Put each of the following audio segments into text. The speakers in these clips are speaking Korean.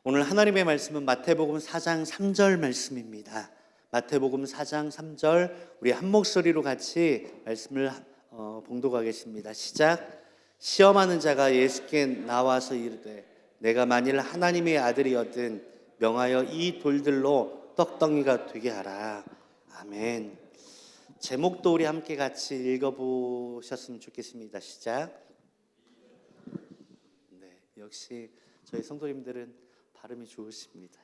오늘 하나님의 말씀은 마태복음 4장 3절 말씀입니다. 마태복음 4장 3절 우리 한 목소리로 같이 말씀을 봉독하겠습니다. 시작. 시험하는 자가 예수께 나와서 이르되 내가 만일 하나님의 아들이었든 명하여 이 돌들로 떡덩이가 되게 하라. 아멘. 제목도 우리 함께 같이 읽어보셨으면 좋겠습니다. 시작. 네, 역시 저희 성도님들은 발음이 좋으십니다.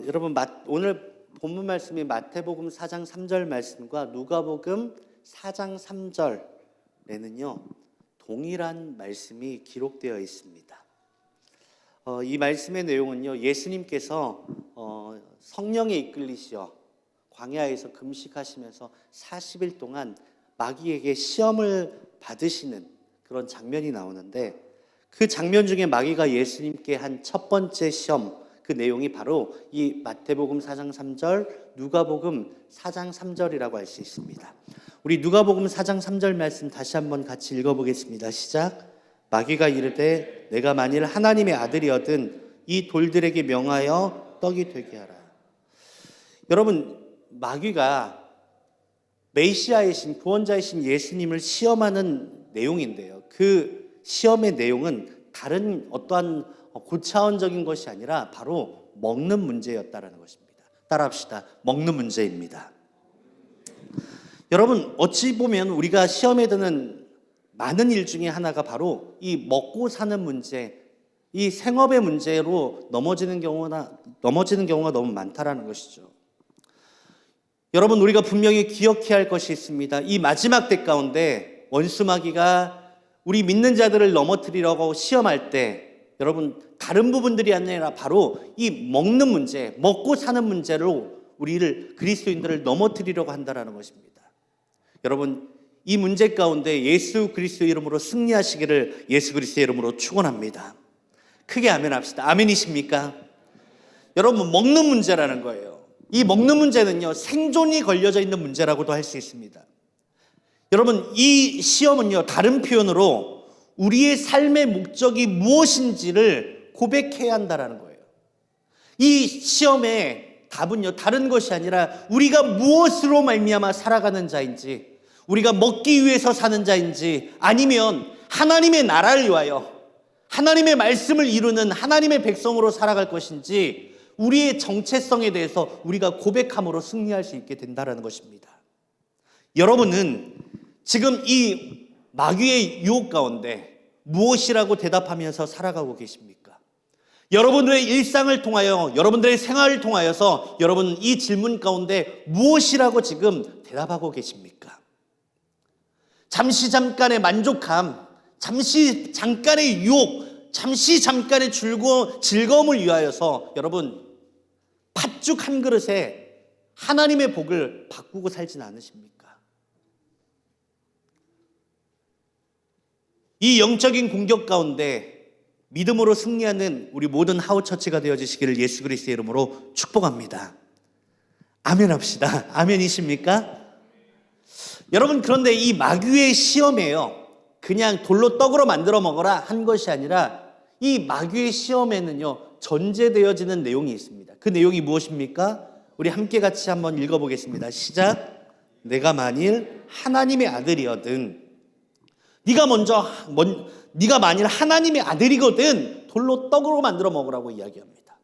여러분 오늘 본문 말씀이 마태복음 4장 3절 말씀과 누가복음 4장 3절에는요 동일한 말씀이 기록되어 있습니다. 이 말씀의 내용은요 예수님께서 성령에 이끌리시어 광야에서 금식하시면서 40일 동안 마귀에게 시험을 받으시는 그런 장면이 나오는데 그 장면 중에 마귀가 예수님께 한 첫 번째 시험, 그 내용이 바로 이 마태복음 4장 3절, 누가복음 4장 3절이라고 할 수 있습니다. 우리 누가복음 4장 3절 말씀 다시 한번 같이 읽어보겠습니다. 시작. 마귀가 이르되 내가 만일 하나님의 아들이었든 이 돌들에게 명하여 떡이 되게 하라. 여러분, 마귀가 메시아이신 구원자이신 예수님을 시험하는 내용인데요. 그 시험의 내용은 다른 어떠한 고차원적인 것이 아니라 바로 먹는 문제였다라는 것입니다. 따라합시다. 먹는 문제입니다. 여러분, 어찌 보면 우리가 시험에 드는 많은 일 중에 하나가 바로 이 먹고 사는 문제, 이 생업의 문제로 넘어지는 경우가 너무 많다라는 것이죠. 여러분, 우리가 분명히 기억해야 할 것이 있습니다. 이 마지막 때 가운데 원수 마귀가 우리 믿는 자들을 넘어뜨리려고 시험할 때 여러분 다른 부분들이 아니라 바로 이 먹는 문제, 먹고 사는 문제로 우리를 그리스도인들을 넘어뜨리려고 한다는 것입니다. 여러분 이 문제 가운데 예수 그리스도 이름으로 승리하시기를 예수 그리스도의 이름으로 축원합니다. 크게 아멘 합시다. 아멘이십니까? 여러분 먹는 문제라는 거예요. 이 먹는 문제는요 생존이 걸려져 있는 문제라고도 할 수 있습니다. 여러분 이 시험은요 다른 표현으로 우리의 삶의 목적이 무엇인지를 고백해야 한다는 거예요. 이 시험의 답은요 다른 것이 아니라 우리가 무엇으로 말미암아 살아가는 자인지, 우리가 먹기 위해서 사는 자인지, 아니면 하나님의 나라를 위하여 하나님의 말씀을 이루는 하나님의 백성으로 살아갈 것인지 우리의 정체성에 대해서 우리가 고백함으로 승리할 수 있게 된다는 것입니다. 여러분은 지금 이 마귀의 유혹 가운데 무엇이라고 대답하면서 살아가고 계십니까? 여러분들의 일상을 통하여, 여러분들의 생활을 통하여서 여러분 이 질문 가운데 무엇이라고 지금 대답하고 계십니까? 잠시 잠깐의 만족함, 잠시 잠깐의 유혹, 잠시 잠깐의 즐거움을 위하여서 여러분 팥죽 한 그릇에 하나님의 복을 바꾸고 살진 않으십니까? 이 영적인 공격 가운데 믿음으로 승리하는 우리 모든 하우처치가 되어주시기를 예수 그리스도의 이름으로 축복합니다. 아멘 합시다. 아멘이십니까? 여러분 그런데 이 마귀의 시험이에요. 그냥 돌로 떡으로 만들어 먹어라 한 것이 아니라 이 마귀의 시험에는요 전제되어지는 내용이 있습니다. 그 내용이 무엇입니까? 우리 함께 같이 한번 읽어보겠습니다. 시작. 내가 만일 하나님의 아들이거든, 네가 만일 하나님의 아들이거든 돌로 떡으로 만들어 먹으라고 이야기합니다.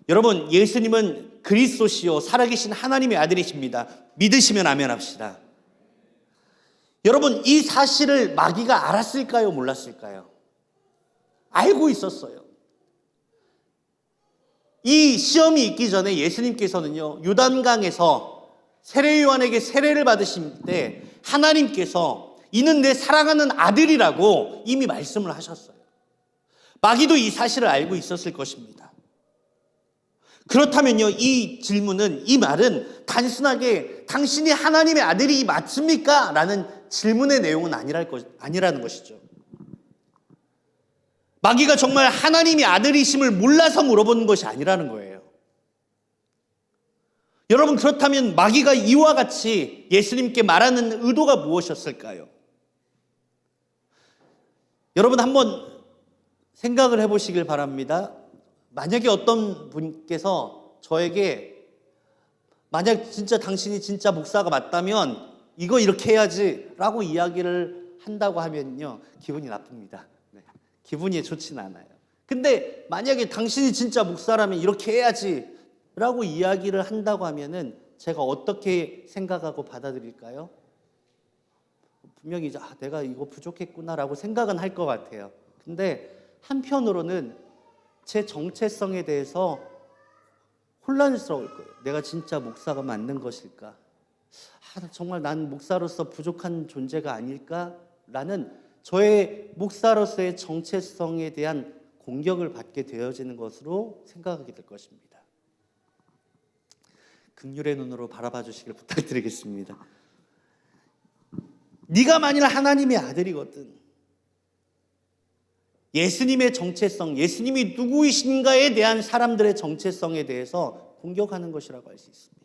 여러분 예수님은 그리스도시요 살아계신 하나님의 아들이십니다. 믿으시면 아멘 합시다. 여러분 이 사실을 마귀가 알았을까요? 몰랐을까요? 알고 있었어요. 이 시험이 있기 전에 예수님께서는요 요단강에서 세례 요한에게 세례를 받으실 때 하나님께서 이는 내 사랑하는 아들이라고 이미 말씀을 하셨어요. 마귀도 이 사실을 알고 있었을 것입니다. 그렇다면요 이 질문은, 이 말은 단순하게 당신이 하나님의 아들이 맞습니까? 라는 질문의 내용은 아니라는 것이죠. 마귀가 정말 하나님의 아들이심을 몰라서 물어보는 것이 아니라는 거예요. 여러분 그렇다면 마귀가 이와 같이 예수님께 말하는 의도가 무엇이었을까요? 여러분 한번 생각을 해보시길 바랍니다. 만약에 어떤 분께서 저에게 만약 진짜 당신이 진짜 목사가 맞다면 이거 이렇게 해야지 라고 이야기를 한다고 하면요, 기분이 나쁩니다. 네, 기분이 좋진 않아요. 근데 만약에 당신이 진짜 목사라면 이렇게 해야지 라고 이야기를 한다고 하면은 제가 어떻게 생각하고 받아들일까요? 분명히 내가 이거 부족했구나라고 생각은 할 것 같아요. 근데 한편으로는 제 정체성에 대해서 혼란스러울 거예요. 내가 진짜 목사가 맞는 것일까? 정말 난 목사로서 부족한 존재가 아닐까? 라는 저의 목사로서의 정체성에 대한 공격을 받게 되어지는 것으로 생각하게 될 것입니다. 긍휼의 눈으로 바라봐 주시길 부탁드리겠습니다. 네가 만일 하나님의 아들이거든, 예수님의 정체성, 예수님이 누구이신가에 대한 사람들의 정체성에 대해서 공격하는 것이라고 할 수 있습니다.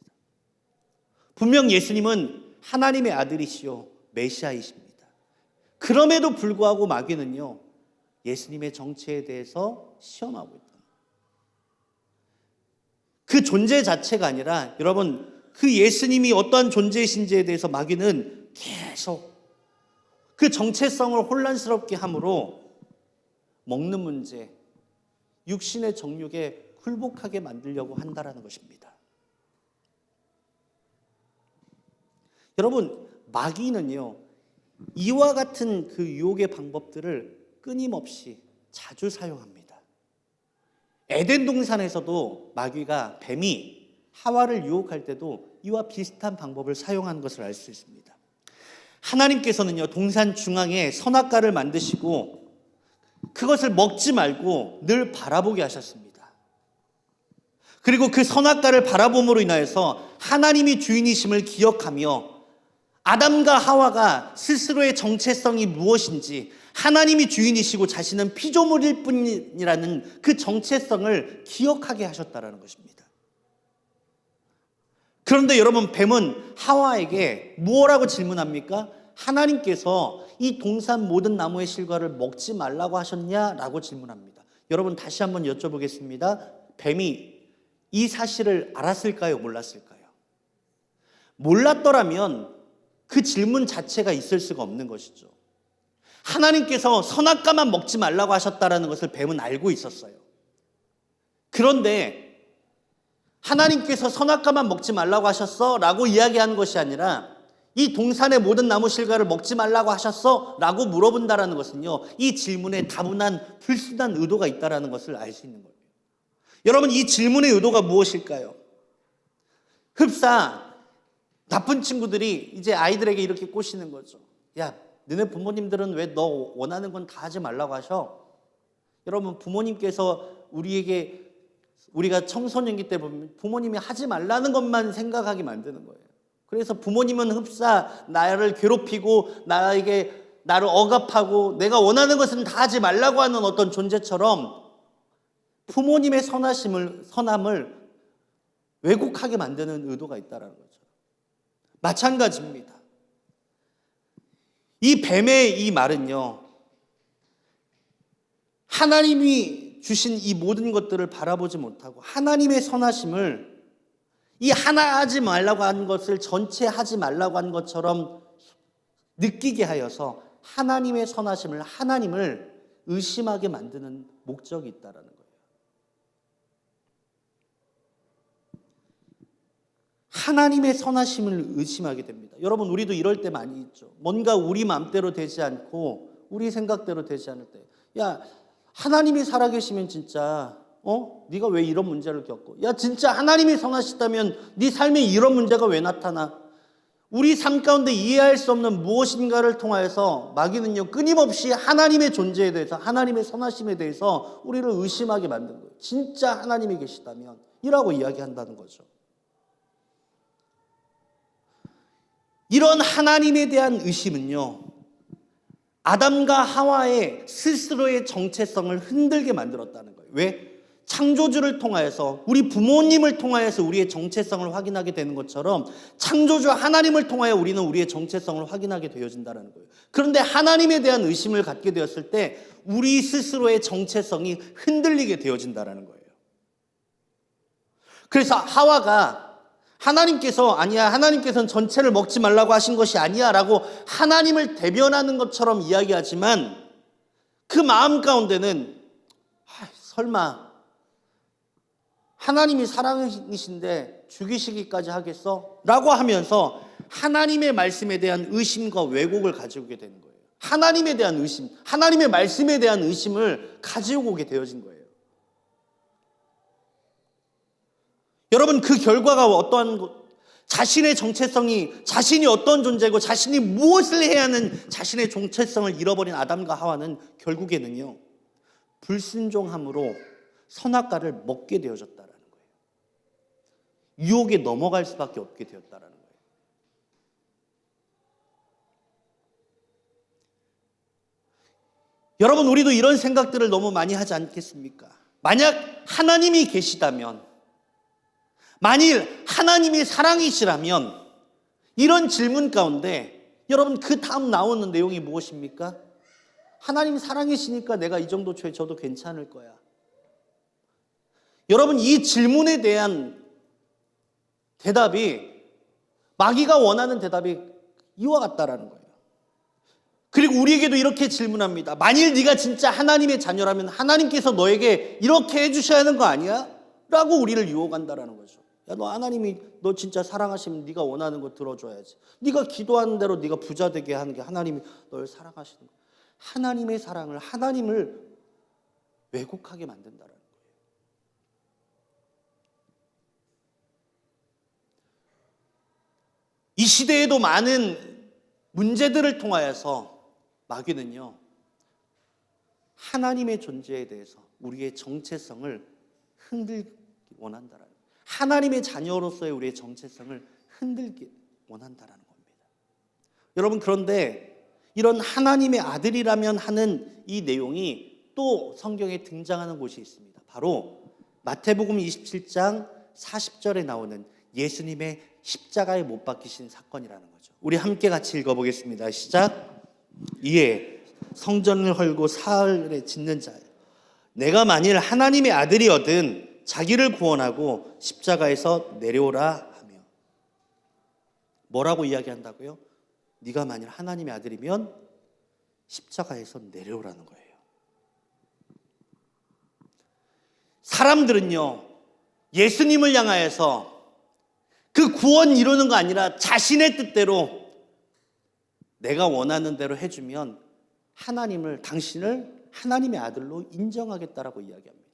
분명 예수님은 하나님의 아들이시요 메시아이십니다. 그럼에도 불구하고 마귀는요, 예수님의 정체에 대해서 시험하고 있다. 그 존재 자체가 아니라 여러분, 그 예수님이 어떠한 존재이신지에 대해서 마귀는 계속 그 정체성을 혼란스럽게 함으로 먹는 문제, 육신의 정욕에 굴복하게 만들려고 한다는 것입니다. 여러분, 마귀는요, 이와 같은 그 유혹의 방법들을 끊임없이 자주 사용합니다. 에덴 동산에서도 마귀가, 뱀이 하와를 유혹할 때도 이와 비슷한 방법을 사용한 것을 알 수 있습니다. 하나님께서는요, 동산 중앙에 선악과를 만드시고 그것을 먹지 말고 늘 바라보게 하셨습니다. 그리고 그 선악과를 바라봄으로 인하여서 하나님이 주인이심을 기억하며 아담과 하와가 스스로의 정체성이 무엇인지, 하나님이 주인이시고 자신은 피조물일 뿐이라는 그 정체성을 기억하게 하셨다는 것입니다. 그런데 여러분, 뱀은 하와에게 무엇라고 질문합니까? 하나님께서 이 동산 모든 나무의 실과를 먹지 말라고 하셨냐라고 질문합니다. 여러분, 다시 한번 여쭤보겠습니다. 뱀이 이 사실을 알았을까요? 몰랐을까요? 몰랐더라면 그 질문 자체가 있을 수가 없는 것이죠. 하나님께서 선악과만 먹지 말라고 하셨다는 것을 뱀은 알고 있었어요. 그런데 하나님께서 선악과만 먹지 말라고 하셨어? 라고 이야기하는 것이 아니라 이 동산의 모든 나무 실과를 먹지 말라고 하셨어? 라고 물어본다는 것은요, 이 질문에 다분한 불순한 의도가 있다는 것을 알 수 있는 거예요. 여러분, 이 질문의 의도가 무엇일까요? 흡사, 나쁜 친구들이 이제 아이들에게 이렇게 꼬시는 거죠. 야, 너네 부모님들은 왜 너 원하는 건 다 하지 말라고 하셔? 여러분, 부모님께서 우리가 청소년기 때 보면 부모님이 하지 말라는 것만 생각하게 만드는 거예요. 그래서 부모님은 흡사 나를 괴롭히고 나를 억압하고 내가 원하는 것은 다 하지 말라고 하는 어떤 존재처럼 부모님의 선함을 왜곡하게 만드는 의도가 있다는 거죠. 마찬가지입니다. 이 뱀의 이 말은요, 하나님이 주신 이 모든 것들을 바라보지 못하고 하나님의 선하심을, 이 하나 하지 말라고 한 것을 전체 하지 말라고 한 것처럼 느끼게 하여서 하나님의 선하심을, 하나님을 의심하게 만드는 목적이 있다는 거예요. 하나님의 선하심을 의심하게 됩니다. 여러분, 우리도 이럴 때 많이 있죠. 뭔가 우리 마음대로 되지 않고 우리 생각대로 되지 않을 때, 야, 하나님이 살아계시면 진짜 네가 왜 이런 문제를 겪고, 야, 진짜 하나님이 선하시다면 네 삶에 이런 문제가 왜 나타나? 우리 삶 가운데 이해할 수 없는 무엇인가를 통하여서 마귀는요, 끊임없이 하나님의 존재에 대해서, 하나님의 선하심에 대해서 우리를 의심하게 만든 거예요. 진짜 하나님이 계시다면 이라고 이야기한다는 거죠. 이런 하나님에 대한 의심은요, 아담과 하와의 스스로의 정체성을 흔들게 만들었다는 거예요. 왜? 창조주를 통하여서, 우리 부모님을 통하여서 우리의 정체성을 확인하게 되는 것처럼 창조주 하나님을 통하여 우리는 우리의 정체성을 확인하게 되어진다는 거예요. 그런데 하나님에 대한 의심을 갖게 되었을 때 우리 스스로의 정체성이 흔들리게 되어진다는 거예요. 그래서 하와가 하나님께서는 전체를 먹지 말라고 하신 것이 아니야 라고 하나님을 대변하는 것처럼 이야기하지만 그 마음 가운데는 설마 하나님이 사랑이신데 죽이시기까지 하겠어? 라고 하면서 하나님의 말씀에 대한 의심과 왜곡을 가지고 오게 되는 거예요. 하나님에 대한 의심, 하나님의 말씀에 대한 의심을 가지고 오게 되어진 거예요. 여러분, 그 결과가 자신의 정체성이, 자신이 어떤 존재고 자신이 무엇을 해야 하는 자신의 정체성을 잃어버린 아담과 하와는 결국에는요, 불순종함으로 선악과를 먹게 되어졌다라는 거예요. 유혹에 넘어갈 수밖에 없게 되었다라는 거예요. 여러분, 우리도 이런 생각들을 너무 많이 하지 않겠습니까? 만약 하나님이 계시다면, 만일 하나님이 사랑이시라면, 이런 질문 가운데 여러분 그 다음 나오는 내용이 무엇입니까? 하나님 사랑이시니까 내가 이 정도 죄 져도 괜찮을 거야. 여러분, 이 질문에 대한 대답이, 마귀가 원하는 대답이 이와 같다라는 거예요. 그리고 우리에게도 이렇게 질문합니다. 만일 네가 진짜 하나님의 자녀라면 하나님께서 너에게 이렇게 해주셔야 하는 거 아니야? 라고 우리를 유혹한다라는 거죠. 야, 너 진짜 사랑하시면 네가 원하는 거 들어줘야지. 네가 기도하는 대로 네가 부자 되게 하는 게 하나님이 널 사랑하시는 거야. 하나님의 사랑을, 하나님을 왜곡하게 만든다라는 거예요. 이 시대에도 많은 문제들을 통하여서 마귀는요, 하나님의 존재에 대해서 우리의 정체성을 흔들기 원한다라는 거예요. 하나님의 자녀로서의 우리의 정체성을 흔들기 원한다라는 겁니다. 여러분, 그런데 이런 하나님의 아들이라면 하는 이 내용이 또 성경에 등장하는 곳이 있습니다. 바로 마태복음 27장 40절에 나오는 예수님의 십자가에 못 박히신 사건이라는 거죠. 우리 함께 같이 읽어보겠습니다. 시작. 이에 성전을 헐고 사흘에 짓는 자여, 내가 만일 하나님의 아들이거든 자기를 구원하고 십자가에서 내려오라 하며. 뭐라고 이야기한다고요? 네가 만일 하나님의 아들이면 십자가에서 내려오라는 거예요. 사람들은요, 예수님을 향하여서 그 구원 이루는 거 아니라 자신의 뜻대로 내가 원하는 대로 해주면 당신을 하나님의 아들로 인정하겠다라고 이야기합니다.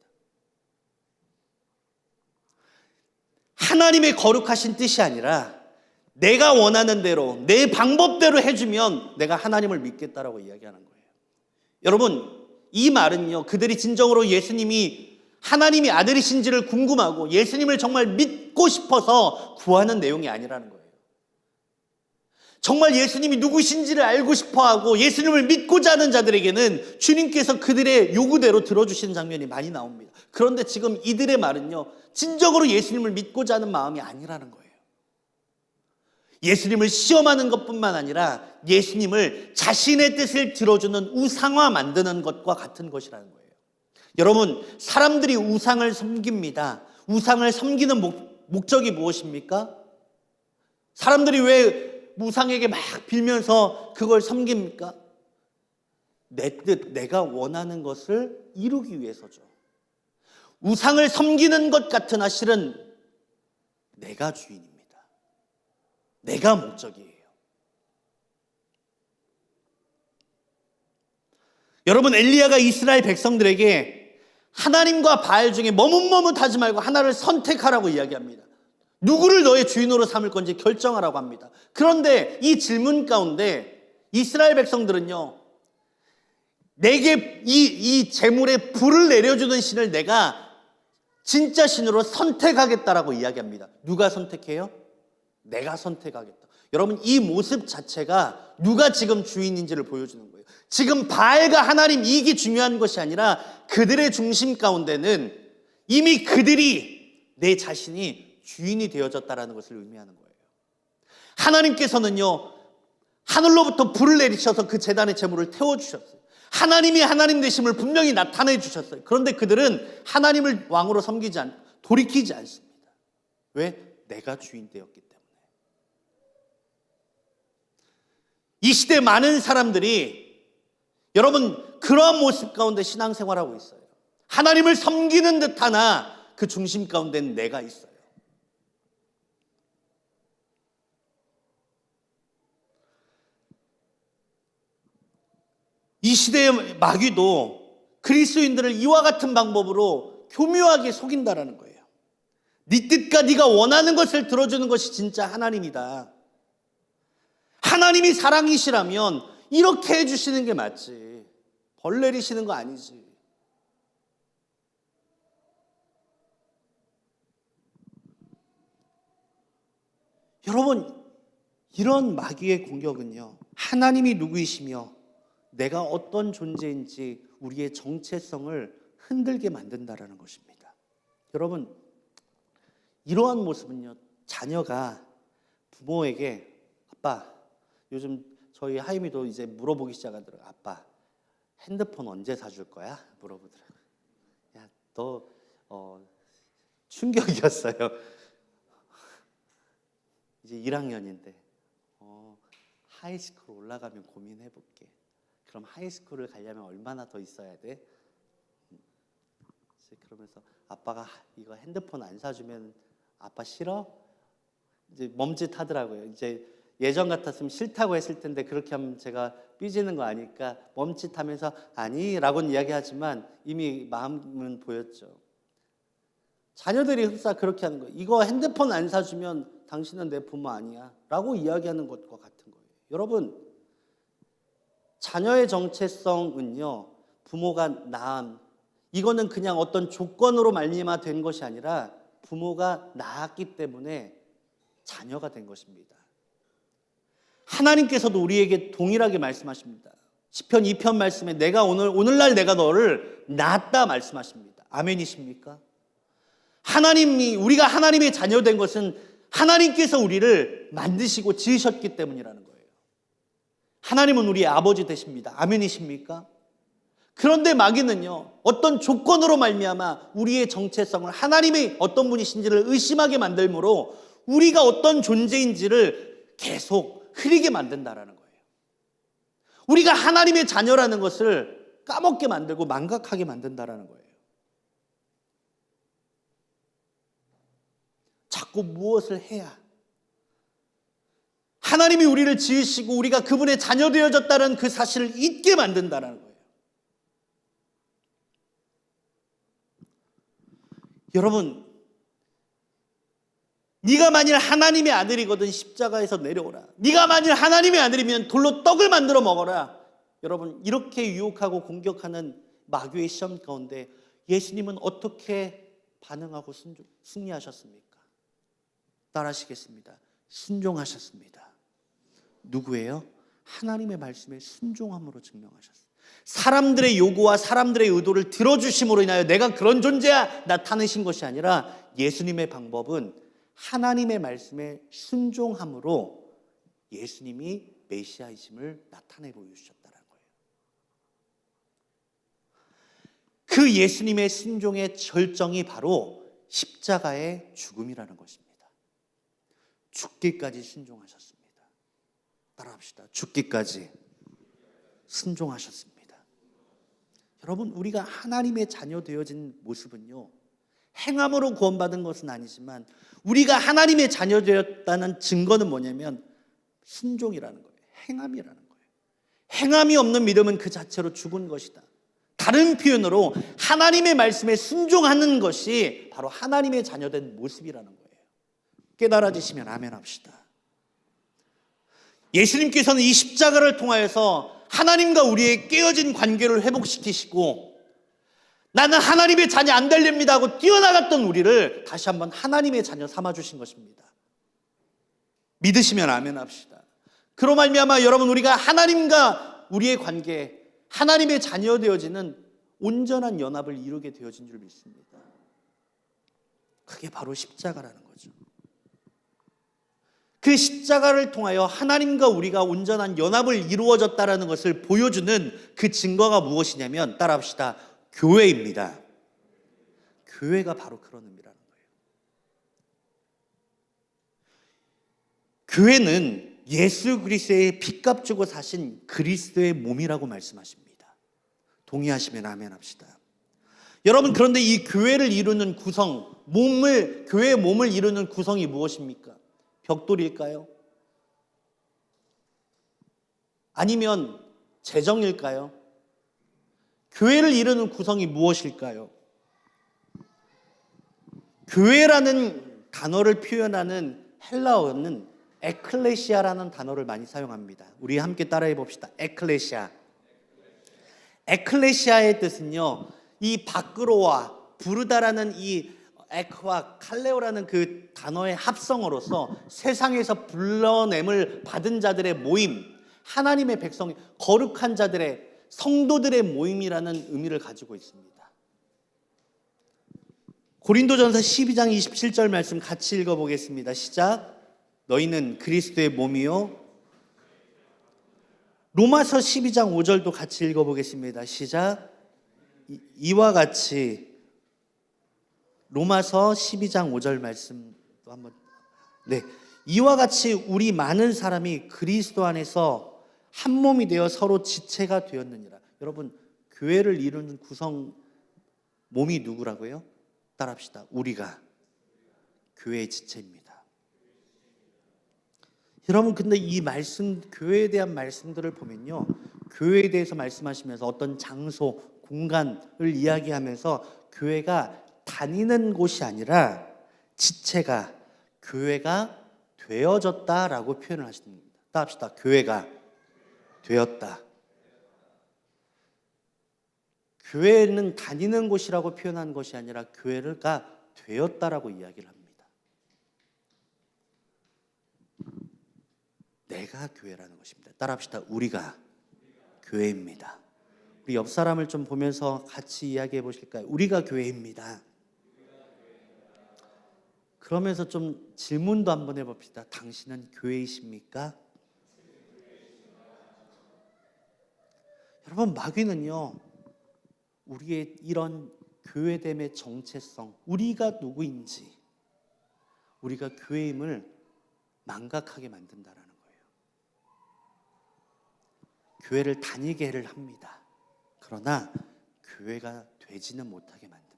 하나님의 거룩하신 뜻이 아니라 내가 원하는 대로, 내 방법대로 해주면 내가 하나님을 믿겠다라고 이야기하는 거예요. 여러분, 이 말은요, 그들이 진정으로 예수님이 하나님의 아들이신지를 궁금하고 예수님을 정말 믿고 싶어서 구하는 내용이 아니라는 거예요. 정말 예수님이 누구신지를 알고 싶어하고 예수님을 믿고자 하는 자들에게는 주님께서 그들의 요구대로 들어주시는 장면이 많이 나옵니다. 그런데 지금 이들의 말은요, 진정으로 예수님을 믿고자 하는 마음이 아니라는 거예요. 예수님을 시험하는 것뿐만 아니라 예수님을 자신의 뜻을 들어주는 우상화 만드는 것과 같은 것이라는 거예요. 여러분, 사람들이 우상을 섬깁니다. 우상을 섬기는 목적이 무엇입니까? 사람들이 왜 우상에게 막 빌면서 그걸 섬깁니까? 내 뜻, 내가 원하는 것을 이루기 위해서죠. 우상을 섬기는 것 같으나 실은 내가 주인입니다. 내가 목적이에요. 여러분, 엘리야가 이스라엘 백성들에게 하나님과 바알 중에 머뭇머뭇하지 말고 하나를 선택하라고 이야기합니다. 누구를 너의 주인으로 삼을 건지 결정하라고 합니다. 그런데 이 질문 가운데 이스라엘 백성들은요, 내게 이 재물에 불을 내려주는 신을 내가 진짜 신으로 선택하겠다라고 이야기합니다. 누가 선택해요? 내가 선택하겠다. 여러분, 이 모습 자체가 누가 지금 주인인지를 보여주는 거예요. 지금 바알과 하나님 이게 중요한 것이 아니라 그들의 중심 가운데는 이미 그들이 내 자신이 주인이 되어졌다라는 것을 의미하는 거예요. 하나님께서는요, 하늘로부터 불을 내리셔서 그 제단의 제물을 태워주셨어요. 하나님이 하나님 되심을 분명히 나타내 주셨어요. 그런데 그들은 하나님을 왕으로 섬기지 돌이키지 않습니다. 왜? 내가 주인 되었기 때문에. 이 시대 많은 사람들이 여러분 그러한 모습 가운데 신앙생활하고 있어요. 하나님을 섬기는 듯 하나 그 중심 가운데는 내가 있어요. 이 시대의 마귀도 그리스도인들을 이와 같은 방법으로 교묘하게 속인다라는 거예요. 네 뜻과 네가 원하는 것을 들어주는 것이 진짜 하나님이다. 하나님이 사랑이시라면 이렇게 해주시는 게 맞지. 벌 내리시는 거 아니지. 여러분, 이런 마귀의 공격은요, 하나님이 누구이시며 내가 어떤 존재인지 우리의 정체성을 흔들게 만든다라는 것입니다. 여러분, 이러한 모습은요, 자녀가 부모에게 아빠, 요즘 저희 하임이도 이제 물어보기 시작하더라고요. 아빠, 핸드폰 언제 사줄 거야? 물어보더라고요. 야, 너 충격이었어요. 이제 1학년인데 하이스쿨 올라가면 고민해볼게. 그럼 하이스쿨을 가려면 얼마나 더 있어야 돼? 그러면서 아빠가 이거 핸드폰 안 사주면 아빠 싫어? 이제 멈칫하더라고요. 이제 예전 같았으면 싫다고 했을 텐데 그렇게 하면 제가 삐지는 거 아니까 멈칫하면서 아니라고는 이야기하지만 이미 마음은 보였죠. 자녀들이 흡사 그렇게 하는 거예요. 이거 핸드폰 안 사주면 당신은 내 부모 아니야 라고 이야기하는 것과 같은 거예요. 여러분, 자녀의 정체성은요, 부모가 낳은 이거는 그냥 어떤 조건으로 말미암아 된 것이 아니라 부모가 낳았기 때문에 자녀가 된 것입니다. 하나님께서도 우리에게 동일하게 말씀하십니다. 시편 2편 말씀에 내가 오늘날 내가 너를 낳았다 말씀하십니다. 아멘이십니까? 우리가 하나님의 자녀 된 것은 하나님께서 우리를 만드시고 지으셨기 때문이라는 거예요. 하나님은 우리의 아버지 되십니다. 아멘이십니까? 그런데 마귀는요, 어떤 조건으로 말미암아 우리의 정체성을 하나님이 어떤 분이신지를 의심하게 만들므로 우리가 어떤 존재인지를 계속 흐리게 만든다라는 거예요. 우리가 하나님의 자녀라는 것을 까먹게 만들고 망각하게 만든다라는 거예요. 자꾸 무엇을 해야 하나님이 우리를 지으시고 우리가 그분의 자녀 되어졌다는 그 사실을 잊게 만든다는 거예요. 여러분, 네가 만일 하나님의 아들이거든 십자가에서 내려오라. 네가 만일 하나님의 아들이면 돌로 떡을 만들어 먹어라. 여러분, 이렇게 유혹하고 공격하는 마귀의 시험 가운데 예수님은 어떻게 반응하고 승리하셨습니까? 따라하시겠습니다. 순종하셨습니다. 누구예요? 하나님의 말씀에 순종함으로 증명하셨어요. 사람들의 요구와 사람들의 의도를 들어주심으로 인하여 내가 그런 존재야 나타내신 것이 아니라 예수님의 방법은 하나님의 말씀에 순종함으로 예수님이 메시아이심을 나타내 보여주셨다는 거예요. 그 예수님의 순종의 절정이 바로 십자가의 죽음이라는 것입니다. 죽기까지 순종하셨습니다. 따라합시다. 죽기까지 순종하셨습니다. 여러분, 우리가 하나님의 자녀 되어진 모습은요, 행함으로 구원받은 것은 아니지만 우리가 하나님의 자녀 되었다는 증거는 뭐냐면 순종이라는 거예요. 행함이라는 거예요. 행함이 없는 믿음은 그 자체로 죽은 것이다. 다른 표현으로 하나님의 말씀에 순종하는 것이 바로 하나님의 자녀된 모습이라는 거예요. 깨달아지시면 아멘 합시다. 예수님께서는 이 십자가를 통하여서 하나님과 우리의 깨어진 관계를 회복시키시고 나는 하나님의 자녀 안 될랍니다 하고 뛰어나갔던 우리를 다시 한번 하나님의 자녀 삼아주신 것입니다. 믿으시면 아멘 합시다. 그로 말미암아 여러분, 우리가 하나님과 우리의 관계, 하나님의 자녀 되어지는 온전한 연합을 이루게 되어진 줄 믿습니다. 그게 바로 십자가라는 거죠. 그 십자가를 통하여 하나님과 우리가 온전한 연합을 이루어졌다라는 것을 보여주는 그 증거가 무엇이냐면, 따라합시다, 교회입니다. 교회가 바로 그런 의미라는 거예요. 교회는 예수 그리스도의 핏값 주고 사신 그리스도의 몸이라고 말씀하십니다. 동의하시면 아멘 합시다. 여러분, 그런데 이 교회를 이루는 구성, 교회의 몸을 이루는 구성이 무엇입니까? 벽돌일까요? 아니면 재정일까요? 교회를 이루는 구성이 무엇일까요? 교회라는 단어를 표현하는 헬라어는 에클레시아라는 단어를 많이 사용합니다. 우리 함께 따라해 봅시다. 에클레시아. 에클레시아의 뜻은요, 이 밖으로와 부르다라는 이 에크와 칼레오라는 그 단어의 합성어로서 세상에서 불러냄을 받은 자들의 모임, 하나님의 백성, 거룩한 자들의, 성도들의 모임이라는 의미를 가지고 있습니다. 고린도전서 12장 27절 말씀 같이 읽어보겠습니다. 시작. 너희는 그리스도의 몸이요. 로마서 12장 5절도 같이 읽어보겠습니다. 시작. 이와 같이 로마서 12장 5절 말씀도 한번. 네, 이와 같이 우리 많은 사람이 그리스도 안에서 한 몸이 되어 서로 지체가 되었느니라. 여러분, 교회를 이루는 구성 몸이 누구라고요? 따라합시다. 우리가 교회의 지체입니다. 여러분, 근데 이 말씀, 교회에 대한 말씀들을 보면요, 교회에 대해서 말씀하시면서 어떤 장소, 공간을 이야기하면서 교회가 다니는 곳이 아니라 지체가, 교회가 되어졌다라고 표현을 하십니다. 따라합시다. 교회가 되었다. 교회는 다니는 곳이라고 표현한 것이 아니라 교회가 되었다라고 이야기를 합니다. 내가 교회라는 것입니다. 따라합시다. 우리가 교회입니다. 우리 옆 사람을 좀 보면서 같이 이야기해 보실까요? 우리가 교회입니다. 그러면서 좀 질문도 한번 해봅시다. 당신은 교회이십니까? 여러분, 마귀는요, 우리의 이런 교회됨의 정체성, 우리가 누구인지, 우리가 교회임을 망각하게 만든다라는 거예요. 교회를 다니게를 합니다. 그러나 교회가 되지는 못하게 만듭니다.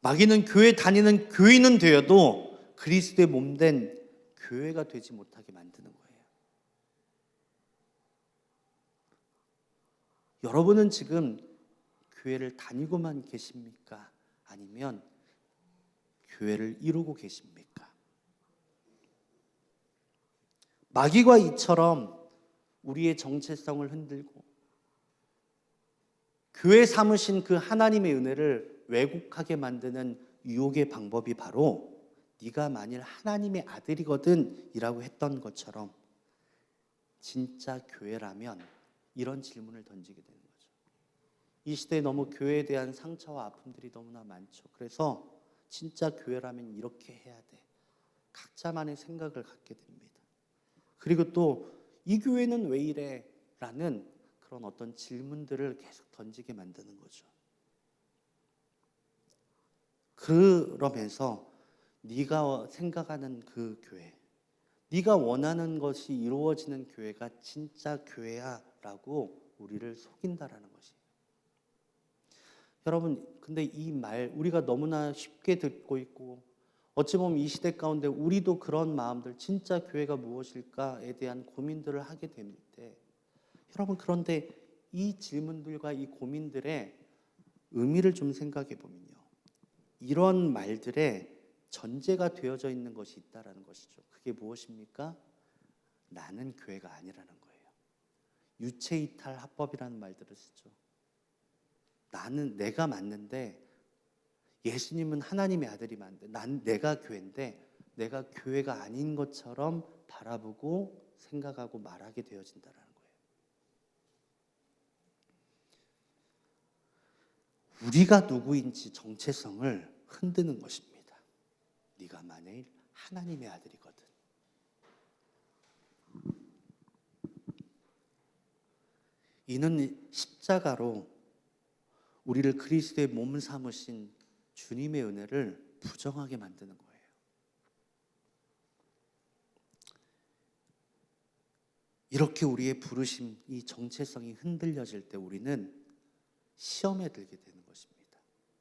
마귀는 교회 다니는 교인은 되어도 그리스도의 몸된 교회가 되지 못하게 만드는 거예요. 여러분은 지금 교회를 다니고만 계십니까? 아니면 교회를 이루고 계십니까? 마귀가 이처럼 우리의 정체성을 흔들고 교회 삼으신 그 하나님의 은혜를 왜곡하게 만드는 유혹의 방법이 바로 네가 만일 하나님의 아들이거든 이라고 했던 것처럼, 진짜 교회라면 이런 질문을 던지게 되는 거죠. 이 시대에 너무 교회에 대한 상처와 아픔들이 너무나 많죠. 그래서 진짜 교회라면 이렇게 해야 돼. 각자만의 생각을 갖게 됩니다. 그리고 또 이 교회는 왜 이래? 라는 그런 어떤 질문들을 계속 던지게 만드는 거죠. 그러면서 네가 생각하는 그 교회, 네가 원하는 것이 이루어지는 교회가 진짜 교회야 라고 우리를 속인다라는 것이에요. 여러분, 근데 이 말 우리가 너무나 쉽게 듣고 있고, 어찌 보면 이 시대 가운데 우리도 그런 마음들, 진짜 교회가 무엇일까에 대한 고민들을 하게 될 때, 여러분, 그런데 이 질문들과 이 고민들의 의미를 좀 생각해 보면요, 이런 말들의 전제가 되어져 있는 것이 있다라는 것이죠. 그게 무엇입니까? 나는 교회가 아니라는 거예요. 유체이탈 합법이라는 말들을 쓰죠. 내가 맞는데 예수님은 하나님의 아들이 맞는데 내가 교회인데 내가 교회가 아닌 것처럼 바라보고 생각하고 말하게 되어진다라는 거예요. 우리가 누구인지 정체성을 흔드는 것입니다. 네가 만일 하나님의 아들이거든. 이는 십자가로 우리를 그리스도의 몸 삼으신 주님의 은혜를 부정하게 만드는 거예요. 이렇게 우리의 부르심, 이 정체성이 흔들려질 때 우리는 시험에 들게 되는 것입니다.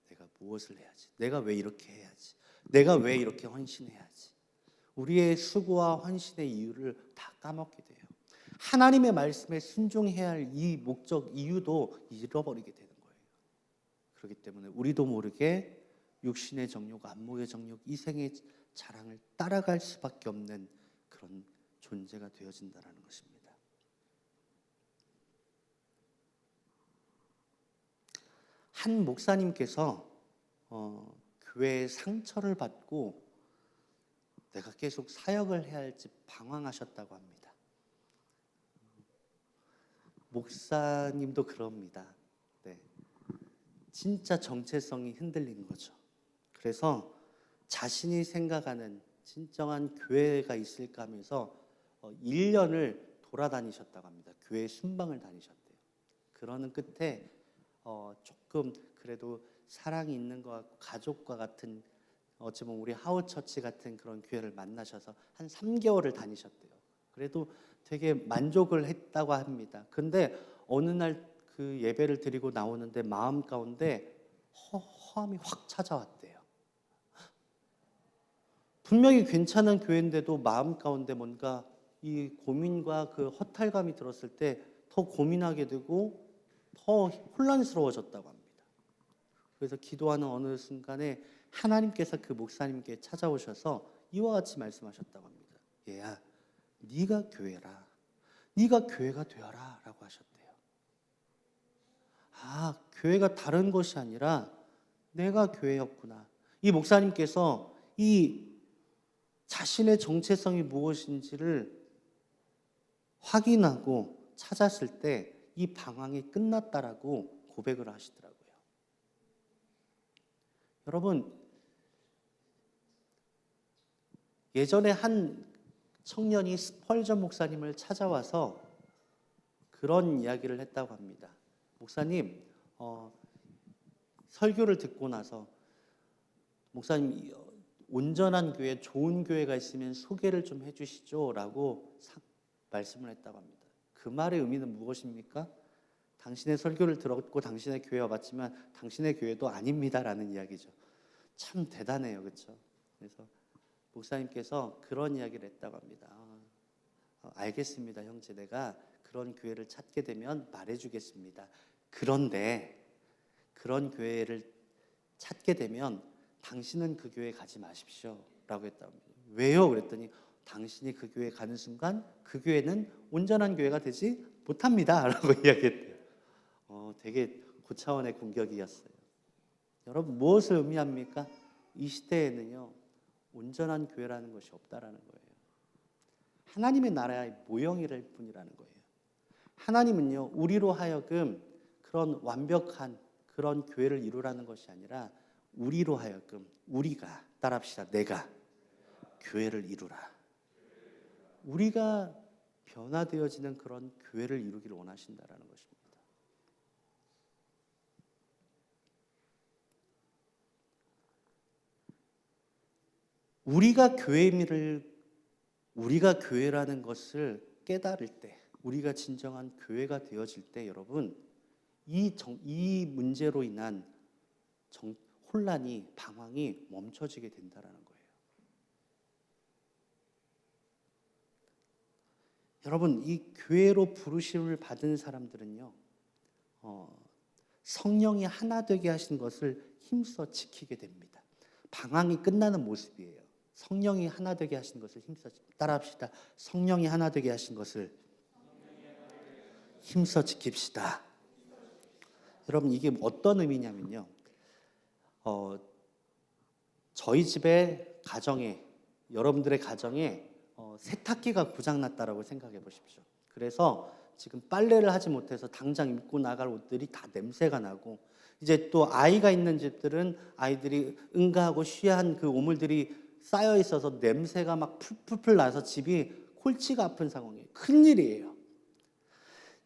내가 무엇을 해야지? 내가 왜 이렇게 해야지? 내가 왜 이렇게 헌신해야지? 우리의 수고와 헌신의 이유를 다 까먹게 돼요. 하나님의 말씀에 순종해야 할 이 목적, 이유도 잃어버리게 되는 거예요. 그렇기 때문에 우리도 모르게 육신의 정욕, 안목의 정욕, 이생의 자랑을 따라갈 수밖에 없는 그런 존재가 되어진다는 것입니다. 한 목사님께서 교회의 상처를 받고 내가 계속 사역을 해야 할지 방황하셨다고 합니다. 목사님도 그럽니다. 네. 진짜 정체성이 흔들린 거죠. 그래서 자신이 생각하는 진정한 교회가 있을까 하면서 1년을 돌아다니셨다고 합니다. 교회 순방을 다니셨대요. 그러는 끝에 조금 그래도 사랑이 있는 것 같고 가족과 같은 어찌 보면 우리 하우처치 같은 그런 교회를 만나셔서 한 3개월을 다니셨대요. 그래도 되게 만족을 했다고 합니다. 근데 어느 날 그 예배를 드리고 나오는데 마음 가운데 허함이 확 찾아왔대요. 분명히 괜찮은 교회인데도 마음 가운데 뭔가 이 고민과 그 허탈감이 들었을 때 더 고민하게 되고 더 혼란스러워졌다고 합니다. 그래서 기도하는 어느 순간에 하나님께서 그 목사님께 찾아오셔서 이와 같이 말씀하셨다고 합니다. 얘야, 네가 교회라. 네가 교회가 되어라 라고 하셨대요. 아, 교회가 다른 것이 아니라 내가 교회였구나. 이 목사님께서 이 자신의 정체성이 무엇인지를 확인하고 찾았을 때 이 방황이 끝났다라고 고백을 하시더라고요. 여러분, 예전에 한 청년이 스펄전 목사님을 찾아와서 그런 이야기를 했다고 합니다. 목사님, 설교를 듣고 나서 목사님, 온전한 교회, 좋은 교회가 있으면 소개를 좀 해주시죠 라고 말씀을 했다고 합니다. 그 말의 의미는 무엇입니까? 당신의 설교를 들었고 당신의 교회에 와봤지만 당신의 교회도 아닙니다라는 이야기죠. 참 대단해요, 그렇죠? 그래서 목사님께서 그런 이야기를 했다고 합니다. 알겠습니다, 형제. 내가 그런 교회를 찾게 되면 말해주겠습니다. 그런데 그런 교회를 찾게 되면 당신은 그 교회 가지 마십시오 라고 했다고 합니다. 왜요? 그랬더니 당신이 그 교회 가는 순간 그 교회는 온전한 교회가 되지 못합니다 라고 이야기했대요. 되게 고차원의 공격이었어요. 여러분, 무엇을 의미합니까? 이 시대에는요, 온전한 교회라는 것이 없다라는 거예요. 하나님의 나라의 모형이랄 뿐이라는 거예요. 하나님은요, 우리로 하여금 그런 완벽한 그런 교회를 이루라는 것이 아니라 우리로 하여금, 우리가, 따라합시다. 내가 교회를 이루라. 우리가 변화되어지는 그런 교회를 이루기를 원하신다라는 것입니다. 우리가 교회라는 것을 깨달을 때, 우리가 진정한 교회가 되어질 때, 여러분, 이 문제로 인한 혼란이, 방황이 멈춰지게 된다라는 거예요. 여러분, 이 교회로 부르심을 받은 사람들은요, 성령이 하나 되게 하신 것을 힘써 지키게 됩니다. 방황이 끝나는 모습이에요. 성령이 하나 되게 하신 것을 힘써, 따라합시다. 성령이 하나 되게 하신 것을 힘써 지킵시다. 여러분, 이게 어떤 의미냐면요, 저희 집의 가정에, 여러분들의 가정에 세탁기가 고장났다라고 생각해 보십시오. 그래서 지금 빨래를 하지 못해서 당장 입고 나갈 옷들이 다 냄새가 나고 이제 또 아이가 있는 집들은 아이들이 응가하고 쉬한 그 오물들이 쌓여 있어서 냄새가 막 풀풀풀 나서 집이 골치가 아픈 상황이에요. 큰일이에요.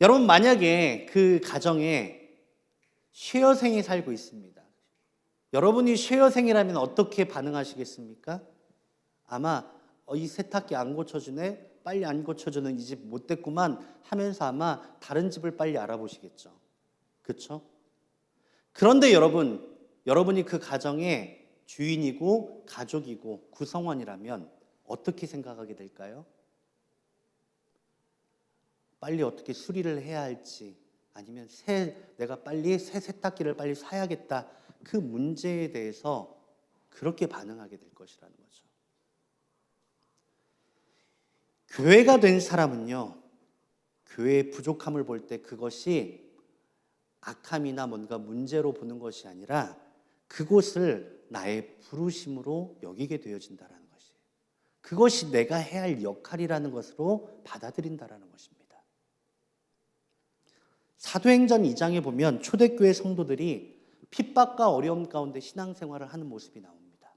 여러분, 만약에 그 가정에 쉐어생이 살고 있습니다. 여러분이 쉐어생이라면 어떻게 반응하시겠습니까? 아마 이 세탁기 안 고쳐주네, 빨리 안 고쳐주는 이 집 못됐구만 하면서 아마 다른 집을 빨리 알아보시겠죠. 그렇죠? 그런데 여러분이 그 가정의 주인이고 가족이고 구성원이라면 어떻게 생각하게 될까요? 빨리 어떻게 수리를 해야 할지, 아니면 내가 빨리 새 세탁기를 빨리 사야겠다, 그 문제에 대해서 그렇게 반응하게 될 것이라는 거죠. 교회가 된 사람은요, 교회의 부족함을 볼 때 그것이 악함이나 뭔가 문제로 보는 것이 아니라 그곳을 나의 부르심으로 여기게 되어진다는 것이에요. 그것이 내가 해야 할 역할이라는 것으로 받아들인다는 것입니다. 사도행전 2장에 보면 초대교회 성도들이 핍박과 어려움 가운데 신앙생활을 하는 모습이 나옵니다.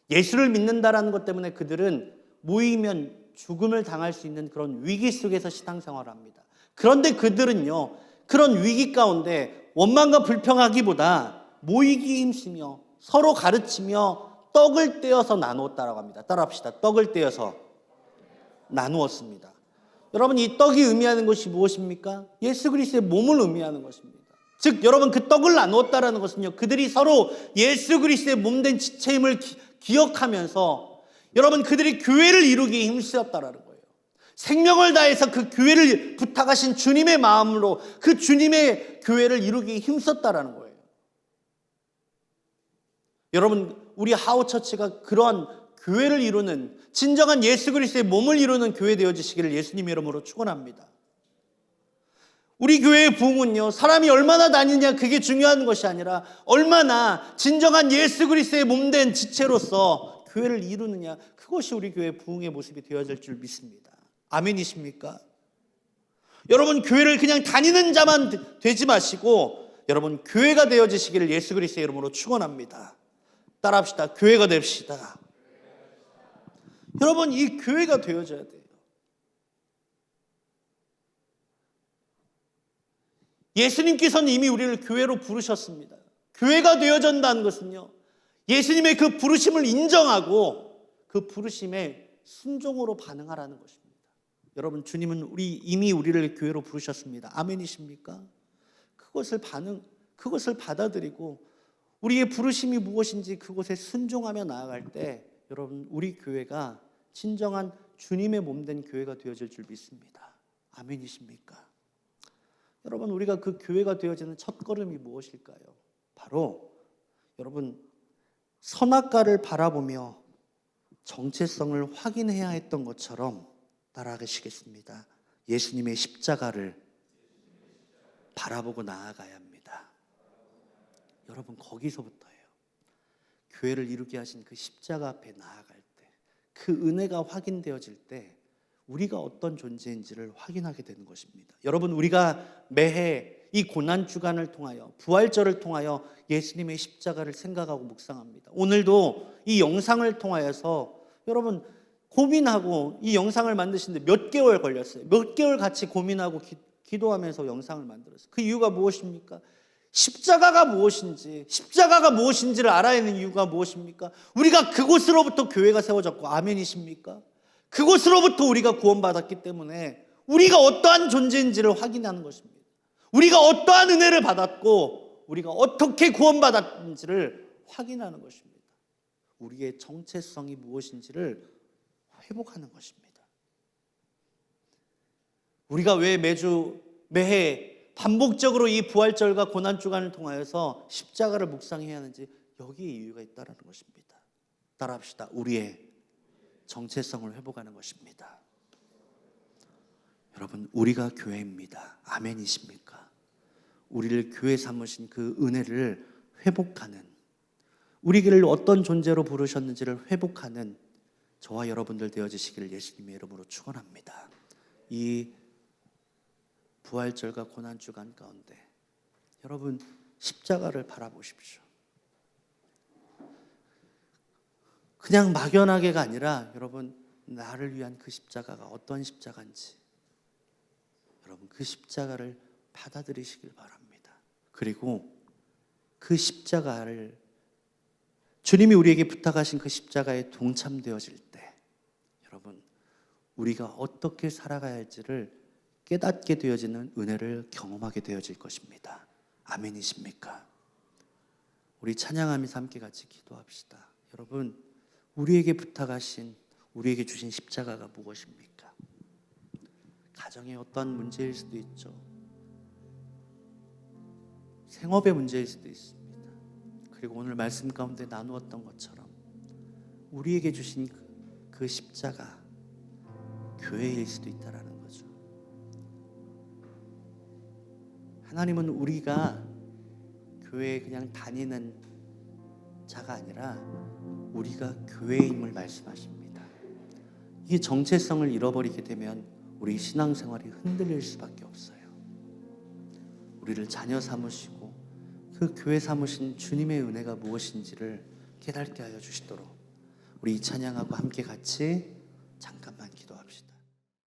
예수를 믿는다라는 것 때문에 그들은 모이면 죽음을 당할 수 있는 그런 위기 속에서 신앙생활을 합니다. 그런데 그들은요, 그런 위기 가운데 원망과 불평하기보다 모이기 힘쓰며 서로 가르치며 떡을 떼어서 나누었다라고 합니다. 따라합시다. 떡을 떼어서 나누었습니다. 여러분, 이 떡이 의미하는 것이 무엇입니까? 예수 그리스도의 몸을 의미하는 것입니다. 즉, 여러분, 그 떡을 나누었다라는 것은요, 그들이 서로 예수 그리스도의 몸된 지체임을 기억하면서 여러분, 그들이 교회를 이루기에 힘쓰였다라는 거예요. 생명을 다해서 그 교회를 부탁하신 주님의 마음으로 그 주님의 교회를 이루기에 힘썼다라는 거예요. 여러분, 우리 하우처치가 그러한 교회를 이루는, 진정한 예수 그리스도의 몸을 이루는 교회 되어지시기를 예수님의 이름으로 축원합니다. 우리 교회의 부흥은요, 사람이 얼마나 다니냐 그게 중요한 것이 아니라 얼마나 진정한 예수 그리스도의 몸된 지체로서 교회를 이루느냐, 그것이 우리 교회의 부흥의 모습이 되어질 줄 믿습니다. 아멘이십니까? 여러분, 교회를 그냥 다니는 자만 되지 마시고 여러분, 교회가 되어지시기를 예수 그리스도의 이름으로 축원합니다. 따라합시다. 교회가 됩시다. 여러분, 이 교회가 되어져야 돼요. 예수님께서는 이미 우리를 교회로 부르셨습니다. 교회가 되어진다는 것은요, 예수님의 그 부르심을 인정하고 그 부르심에 순종으로 반응하라는 것입니다. 여러분, 주님은 이미 우리를 교회로 부르셨습니다. 아멘이십니까? 그것을 받아들이고 우리의 부르심이 무엇인지 그곳에 순종하며 나아갈 때 여러분, 우리 교회가 진정한 주님의 몸된 교회가 되어질 줄 믿습니다. 아멘이십니까? 여러분, 우리가 그 교회가 되어지는 첫걸음이 무엇일까요? 바로 여러분, 선악과를 바라보며 정체성을 확인해야 했던 것처럼 따라가시겠습니다. 예수님의 십자가를 바라보고 나아가야 합니다. 여러분, 거기서부터예요. 교회를 이루게 하신 그 십자가 앞에 나아갈 때, 그 은혜가 확인되어질 때 우리가 어떤 존재인지를 확인하게 되는 것입니다. 여러분, 우리가 매해 이 고난주간을 통하여, 부활절을 통하여 예수님의 십자가를 생각하고 묵상합니다. 오늘도 이 영상을 통하여서 여러분 고민하고 이 영상을 만드시는데 몇 개월 걸렸어요. 몇 개월 같이 고민하고 기도하면서 영상을 만들었어요. 그 이유가 무엇입니까? 십자가가 무엇인지를 알아야 하는 이유가 무엇입니까? 우리가 그곳으로부터 교회가 세워졌고, 아멘이십니까? 그곳으로부터 우리가 구원받았기 때문에 우리가 어떠한 존재인지를 확인하는 것입니다. 우리가 어떠한 은혜를 받았고 우리가 어떻게 구원받았는지를 확인하는 것입니다. 우리의 정체성이 무엇인지를 회복하는 것입니다. 우리가 왜 매해 반복적으로 이 부활절과 고난주간을 통하여서 십자가를 묵상해야 하는지 여기에 이유가 있다는 것입니다. 따라합시다. 우리의 정체성을 회복하는 것입니다. 여러분, 우리가 교회입니다. 아멘이십니까? 우리를 교회 삼으신 그 은혜를 회복하는, 우리를 어떤 존재로 부르셨는지를 회복하는 저와 여러분들 되어지시기를 예수님의 이름으로 축원합니다. 이 부활절과 고난주간 가운데 여러분, 십자가를 바라보십시오. 그냥 막연하게가 아니라 여러분, 나를 위한 그 십자가가 어떤 십자가인지 여러분 그 십자가를 받아들이시길 바랍니다. 그리고 그 십자가를 주님이 우리에게 부탁하신 그 십자가에 동참되어질 때 여러분 우리가 어떻게 살아가야 할지를 깨닫게 되어지는 은혜를 경험하게 되어질 것입니다. 아멘이십니까? 우리 찬양하면서 함께 같이 기도합시다. 여러분, 우리에게 부탁하신, 우리에게 주신 십자가가 무엇입니까? 가정의 어떤 문제일 수도 있죠. 생업의 문제일 수도 있습니다. 그리고 오늘 말씀 가운데 나누었던 것처럼 우리에게 주신 그 십자가 교회일 수도 있다라는 거죠. 하나님은 우리가 교회에 그냥 다니는 자가 아니라 우리가 교회임을 말씀하십니다. 이 정체성을 잃어버리게 되면 우리 신앙생활이 흔들릴 수밖에 없어요. 우리를 자녀 삼으시고 그 교회 삼으신 주님의 은혜가 무엇인지를 깨닫게 하여 주시도록 우리 이 찬양하고 함께 같이